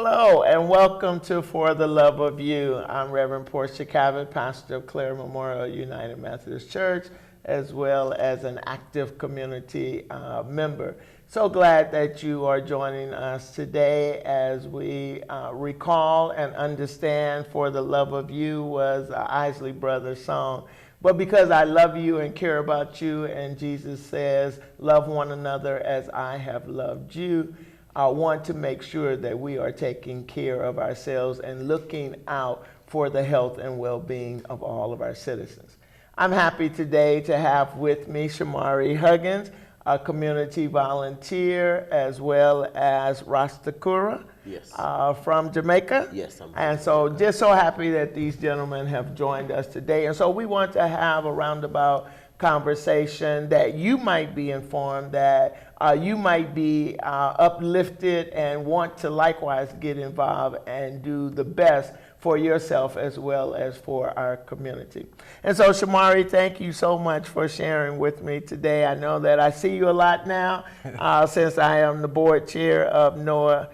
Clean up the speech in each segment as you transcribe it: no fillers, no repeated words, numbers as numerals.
Hello and welcome to For the Love of You. I'm Reverend Portia Cavett, pastor of Clare Memorial United Methodist Church, as well as an active community member. So glad that you are joining us today as we recall and understand For the Love of You was an Isley Brothers song. But because I love you and care about you, and Jesus says, love one another as I have loved you, I want to make sure that we are taking care of ourselves and looking out for the health and well-being of all of our citizens. I'm happy today to have with me Shamari Huggins, a community volunteer, as well as Rastakura from Jamaica. Yes, I'm And so just so happy that these gentlemen have joined us today. And so we want to have a roundabout conversation that you might be informed, that you might be uplifted and want to likewise get involved and do the best for yourself as well as for our community. And so Shamari, thank you so much for sharing with me today. I know that I see you a lot now since I am the board chair of NOAA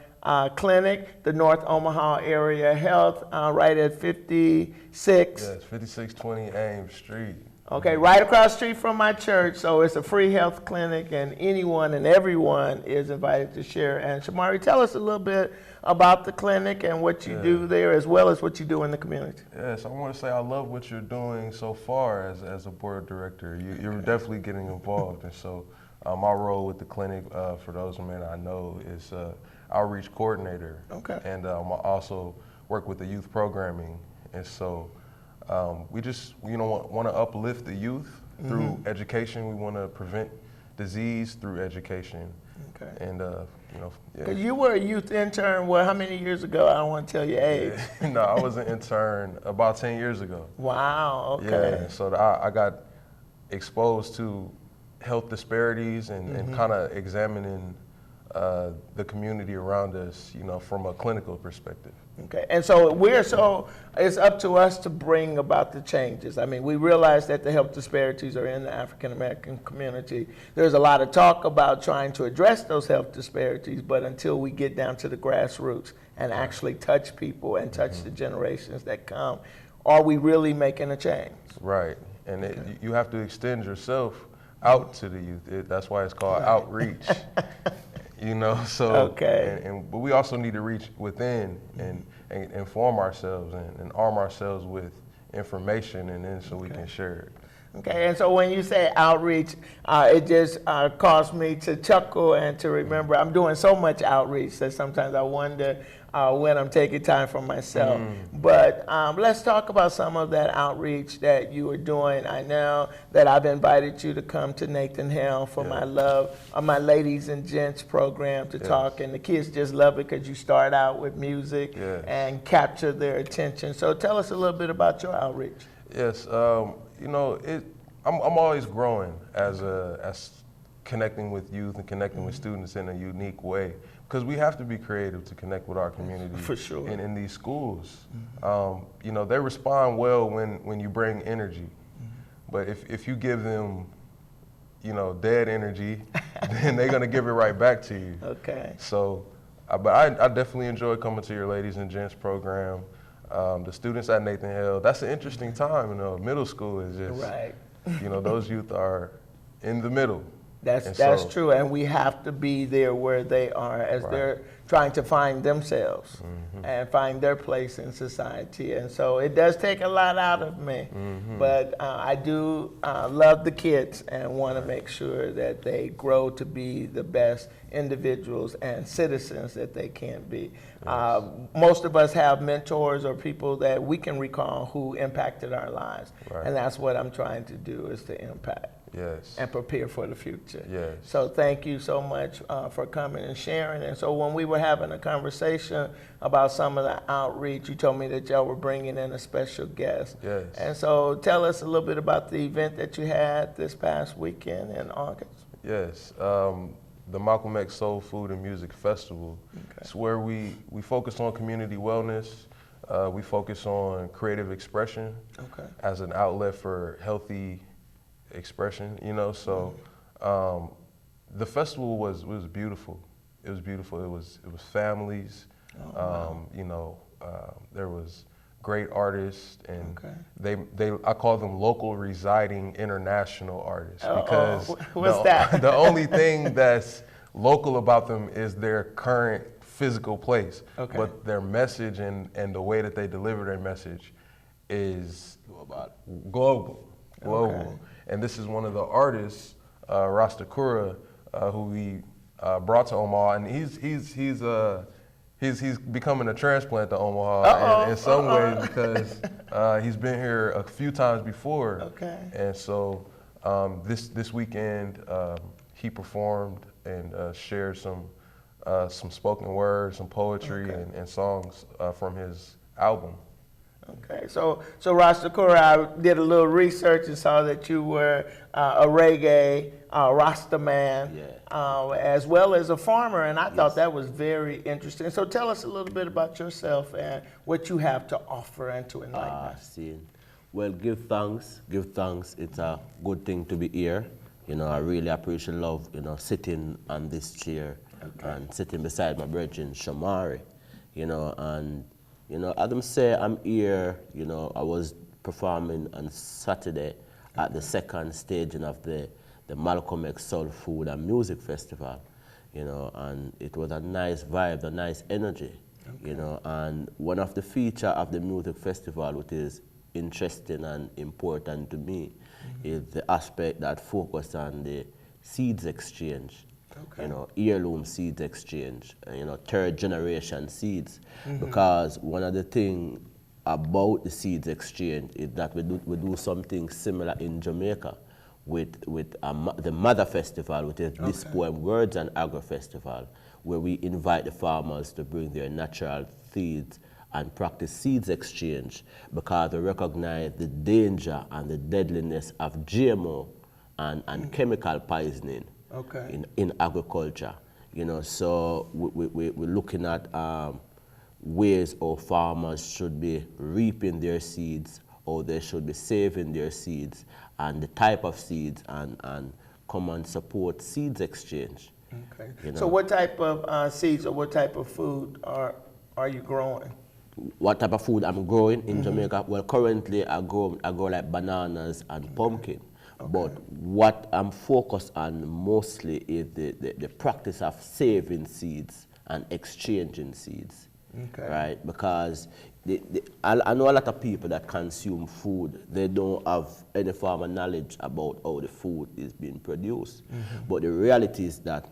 Clinic, the North Omaha Area Health, right at 56. Yes, 5620 Ames Street. Okay, right across the street from my church. So it's a free health clinic, and anyone and everyone is invited to share. And Shamari, tell us a little bit about the clinic and what you do there, as well as what you do in the community. Yes, I want to say I love what you're doing so far as a board director. You're definitely getting involved. And so my role with the clinic, for those who may not know, is outreach coordinator. Okay. And I also work with the youth programming. And so we just, want to uplift the youth through education. We want to prevent disease through education. Okay. And, Because you were a youth intern, how many years ago? I don't want to tell your age. No, I was an intern about 10 years ago. Wow, okay. Yeah, so I got exposed to health disparities and kind of examining the community around us, from a clinical perspective. Okay, and so it's up to us to bring about the changes. I mean, we realize that the health disparities are in the African American community. There's a lot of talk about trying to address those health disparities, but until we get down to the grassroots and actually touch people and touch the generations that come, are we really making a change? Right, and you have to extend yourself out to the youth. That's why it's called outreach. But we also need to reach within and inform ourselves and arm ourselves with information, and then so we can share it. Okay, and so when you say outreach, it just caused me to chuckle and to remember I'm doing so much outreach that sometimes I wonder when I'm taking time for myself. But let's talk about some of that outreach that you are doing. I know that I've invited you to come to Nathan Hale for my Ladies and Gents program to talk, and the kids just love it because you start out with music and capture their attention. So tell us a little bit about your outreach. Yes, I'm always growing as connecting with youth and connecting with students in a unique way, because we have to be creative to connect with our community. For sure. And in these schools, they respond well when you bring energy, but if you give them, dead energy, then they're gonna give it right back to you. Okay. So, but I definitely enjoy coming to your Ladies and Gents program. The students at Nathan Hale, that's an interesting time. Middle school is just, right. Those youth are in the middle. That's true, and we have to be there where they are as they're trying to find themselves and find their place in society. And so it does take a lot out of me, but I do love the kids and want to make sure that they grow to be the best individuals and citizens that they can be. Most of us have mentors or people that we can recall who impacted our lives, and that's what I'm trying to do, is to impact. Yes. And prepare for the future. Yes. So thank you so much for coming and sharing. And so when we were having a conversation about some of the outreach, you told me that y'all were bringing in a special guest. Yes. And so tell us a little bit about the event that you had this past weekend in August. Yes. The Malcolm X Soul Food and Music Festival. It's where we focus on community wellness. We focus on creative expression as an outlet for healthy expression, so the festival was beautiful. It was beautiful. It was families, Oh, wow. You know, there was great artists, and I call them local residing international artists because what's that? the only thing that's local about them is their current physical place, but their message and the way that they deliver their message is global. And this is one of the artists, Rastakura, who we brought to Omaha, and he's becoming a transplant to Omaha in some ways because he's been here a few times before. And so this weekend he performed and shared some spoken word, some poetry, and songs from his album. Okay, so Rastakura, I did a little research and saw that you were a reggae Rastaman, as well as a farmer, and I thought that was very interesting. So tell us a little bit about yourself and what you have to offer and to enlighten us. Well, give thanks. Give thanks. It's a good thing to be here. You know, I really appreciate love, you know, sitting on this chair and sitting beside my brethren, Shamari, you know, and you know, Adam say I'm here, you know, I was performing on Saturday at the second staging of the Malcolm X Soul Food and Music Festival, you know, and it was a nice vibe, a nice energy, you know, and one of the features of the music festival, which is interesting and important to me, is the aspect that focus on the seeds exchange. You know, heirloom seeds exchange, you know, third generation seeds. Because one of the things about the seeds exchange is that we do something similar in Jamaica with the Mother Festival, which is this poem Words and Agro Festival, where we invite the farmers to bring their natural seeds and practice seeds exchange because we recognize the danger and the deadliness of GMO and chemical poisoning. In agriculture, you know, so we're looking at ways how farmers should be reaping their seeds, or they should be saving their seeds, and the type of seeds, and come and support seeds exchange. You know? So what type of seeds or what type of food are you growing? What type of food I'm growing in Jamaica? Well, currently I grow like bananas and pumpkin. But what I'm focused on mostly is the practice of saving seeds and exchanging seeds, right? Because I know a lot of people that consume food, they don't have any form of knowledge about how the food is being produced. But the reality is that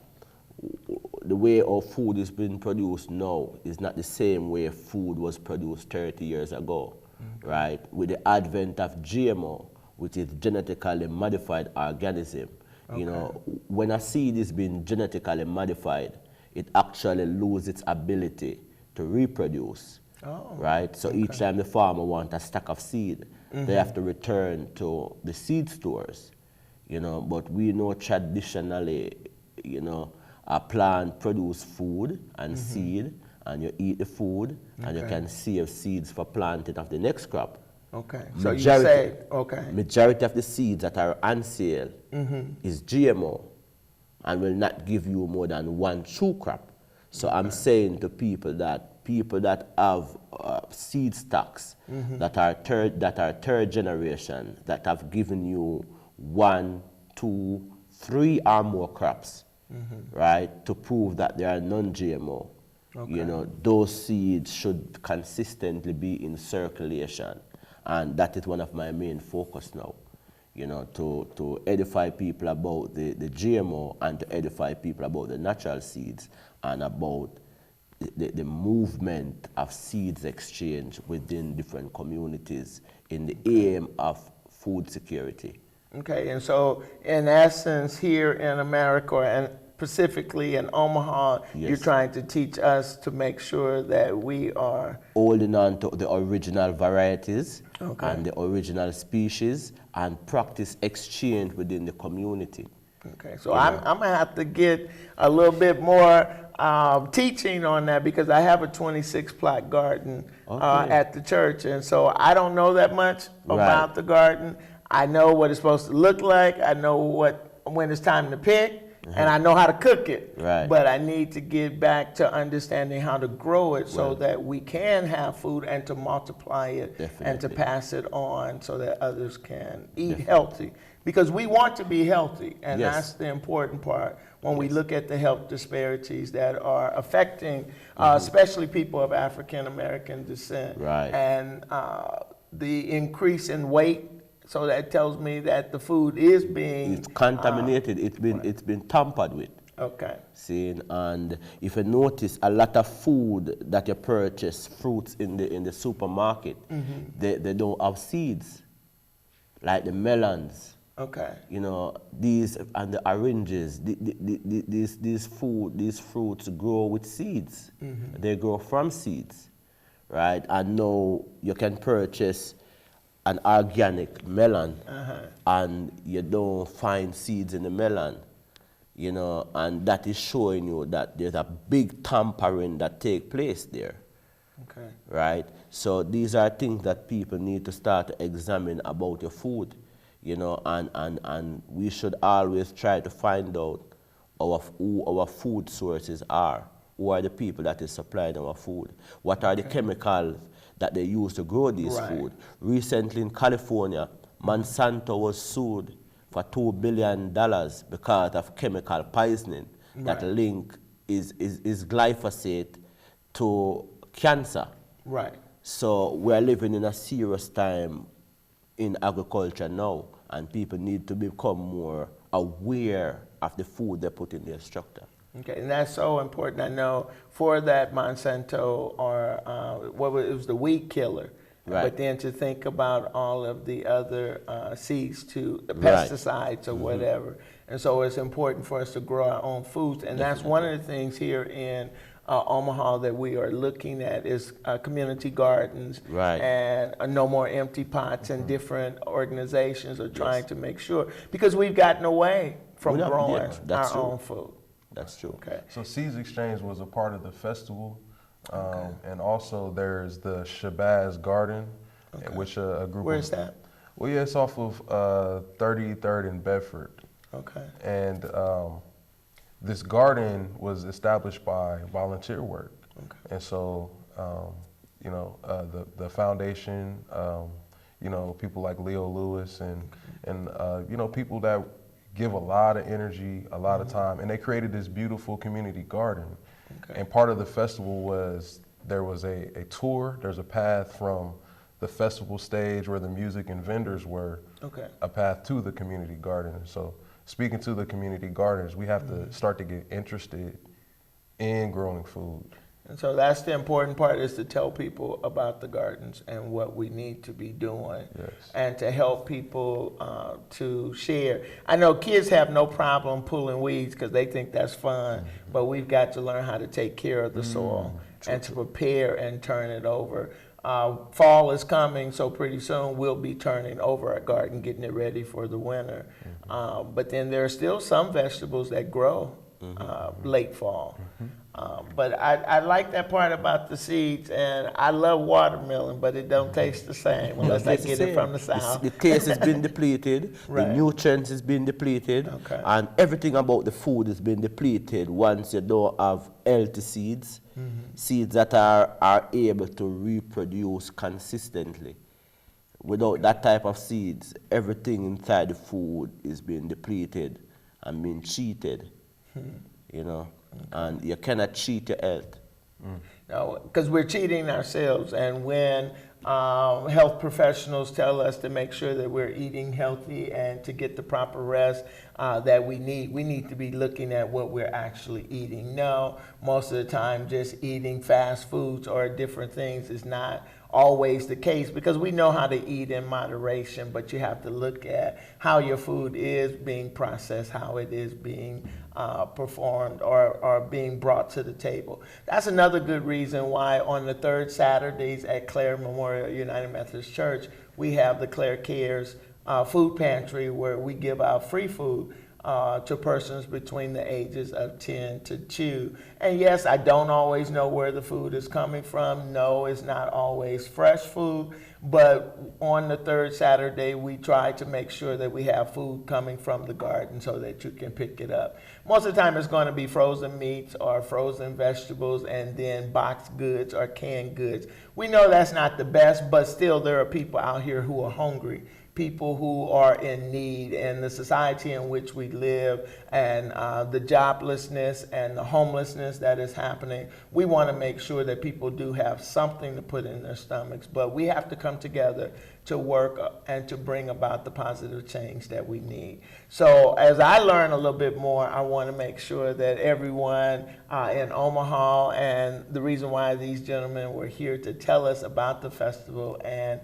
the way our food is being produced now is not the same way food was produced 30 years ago, right? With the advent of GMO, which is genetically modified organism. You know, when a seed is being genetically modified, it actually loses its ability to reproduce, right? So each time the farmer wants a stack of seed, they have to return to the seed stores, you know, but we know traditionally, you know, a plant produce food and seed, and you eat the food, and you can save seeds for planting of the next crop. So you say, majority of the seeds that are on sale is GMO and will not give you more than one true crop. So I'm saying to people that have seed stocks that are third generation, that have given you 1, 2, 3 or more crops, right, to prove that they are non-GMO. You know, those seeds should consistently be in circulation. And that is one of my main focus now, you know, to edify people about the GMO and to edify people about the natural seeds and about the movement of seeds exchange within different communities in the aim of food security. And so in essence here in America, and specifically in Omaha, you're trying to teach us to make sure that we are holding on to the original varieties and the original species and practice exchange within the community. So I'm going to have to get a little bit more teaching on that because I have a 26-plot garden at the church, and so I don't know that much about the garden. I know what it's supposed to look like. I know when it's time to pick. and I know how to cook it. Right. But I need to get back to understanding how to grow it so Right. that we can have food and to multiply it and to Definitely. pass it on so that others can eat healthy. Because we want to be healthy, and Yes. that's the important part when we look at the health disparities that are affecting especially people of African American descent. Right. And the increase in weight, so that tells me that the food is being It's contaminated. It's been tampered with. okay. Seeing, and if you notice, a lot of food that you purchase, fruits in the supermarket, they don't have seeds, like the melons. Okay. You know, these and the oranges, these fruits grow with seeds. They grow from seeds, right? And now you can purchase an organic melon, and you don't find seeds in the melon, you know, and that is showing you that there's a big tampering that take place there. Okay. Right? So these are things that people need to start to examine about your food, you know, and we should always try to find out who our food sources are. Who are the people that is supplying our food? What are the chemicals that they use to grow these food? Recently in California, Monsanto was sued for $2 billion because of chemical poisoning that link is glyphosate to cancer. Right. So we're living in a serious time in agriculture now, and people need to become more aware of the food they put in their structure. Okay, and that's so important. I know for that Monsanto or it was the weed killer. Right. But then to think about all of the other seeds to Right. pesticides or whatever. And so it's important for us to grow our own foods. And that's one of the things here in Omaha that we are looking at is community gardens. Right. And no more empty pots, and different organizations are trying to make sure, because we've gotten away from growing that's our true. own food. That's true. Okay. So Seeds Exchange was a part of the festival, and also there's the Shabazz Garden, which a group. Where's that? Well, yeah, it's off of 33rd and Bedford. Okay. And this garden was established by volunteer work. Okay. And so, you know, the foundation, you know, people like Leo Lewis and you know, people that give a lot of energy, a lot of time, and they created this beautiful community garden. Okay. And part of the festival was, there was a tour, there's a path from the festival stage where the music and vendors were, a path to the community garden. So speaking to the community gardeners, we have to start to get interested in growing food. And so that's the important part, is to tell people about the gardens and what we need to be doing, and to help people to share. I know kids have no problem pulling weeds because they think that's fun, but we've got to learn how to take care of the soil and to prepare and turn it over. Fall is coming, so pretty soon we'll be turning over our garden, getting it ready for the winter. But then there are still some vegetables that grow late fall. But I like that part about the seeds, and I love watermelon, but it don't taste the same unless I get it from the south. The taste has been depleted, the nutrients has been depleted, and everything about the food has been depleted once you don't have healthy seeds, seeds that are able to reproduce consistently. Without that type of seeds, everything inside the food is being depleted and being cheated, you know, and you cannot cheat your health. No, because we're cheating ourselves, and when health professionals tell us to make sure that we're eating healthy and to get the proper rest that we need to be looking at what we're actually eating. No, most of the time just eating fast foods or different things is not always the case, because we know how to eat in moderation, but you have to look at how your food is being processed, how it is being performed or being brought to the table. That's another good reason why on the third Saturdays at Clare Memorial United Methodist Church, we have the Clare Cares food pantry, where we give out free food to persons between the ages of 10 to 2. And yes, I don't always know where the food is coming from. No, it's not always fresh food, But on the third Saturday, we try to make sure that we have food coming from the garden so that you can pick it up. Most of the time, it's going to be frozen meats or frozen vegetables and then boxed goods or canned goods. We know that's not the best, but still there are people out here who are hungry, people who are in need, and the society in which we live and the joblessness and the homelessness that is happening. We want to make sure that people do have something to put in their stomachs, but we have to come together to work and to bring about the positive change that we need. So as I learn a little bit more, I want to make sure that everyone in Omaha, and the reason why these gentlemen were here to tell us about the festival and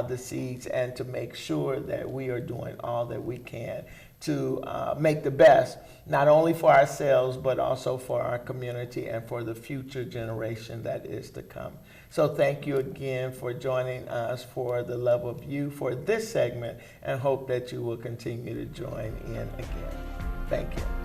the seeds, and to make sure that we are doing all that we can to make the best, not only for ourselves, but also for our community and for the future generation that is to come. So thank you again for joining us for The Love of You for this segment, and hope that you will continue to join in again. Thank you.